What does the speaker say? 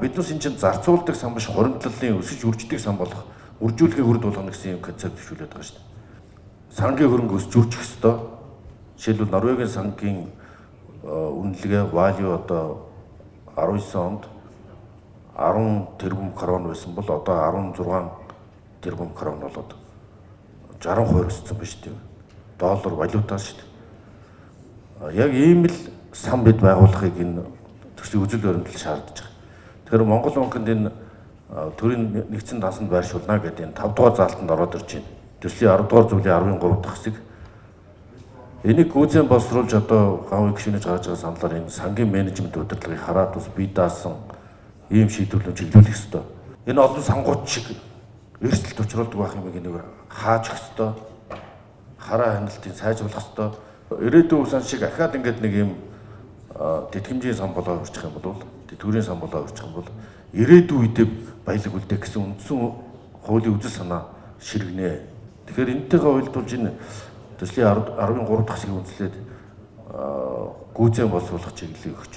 Биднес энэ чинь зарцуулдаг сан биш хуримтлалын өсөж үрждэг сан болох үржүүлэхээ хүрд болгоно гэсэн юм концепт төвшүүлээд байгаа шүү дээ. Сангийн хөрөнгө өсч үржих ёстой. Жишээлбэл Норвегийн сангийн үнэлгээ value одоо 19 онд 10 тэрбум крон байсан бол одоо 16 тэрбум крон болоод 60% өссөн ба шүү дээ. Доллар валютаар шүү дээ. Яг ийм л сан бид байгуулахыг энэ төсвийн үзэл баримтлал шаардж байгаа. Тэгэхээр Монгол банкнд энэ төрийн нэгдсэн дансанд байршуулна гэдэг энэ 5 дугаар заалтанд ороод ирж байна. Төслийн 10 дугаар зүйлийн 13 дахь хэсэг. Энийг гүйцэн боловсруулж одоо гавь гишүүнэж гаргаж байгаа саналаар энэ сангийн менежмент удирдлагыг хараад бас бие даасан ийм шийдвэрлэл чиглүүлэх ёстой. Энэ олон сангууд шиг эрсдэлт учруулдаг байх юм энийг хааж өгөх ёстой. Хараа хяналтыг сайжруулах ёстой. Ирээдүйн сан шиг ахаад ингээд нэг юм тэтгэмжийн сан болоо үржих юм бол тэтгэврийн сан болоо үржих юм бол ирээдүйн үедээ баялаг үлдээх гэсэн үндсэн хуулийн үзэл санаа ширгэнэ. Тэгэхээр энэтэйгээ уялдуулж энэ төслийн 13 дахь хэсгийг үндэслээд гүйцэн боловсруулах чиглэлийг өгч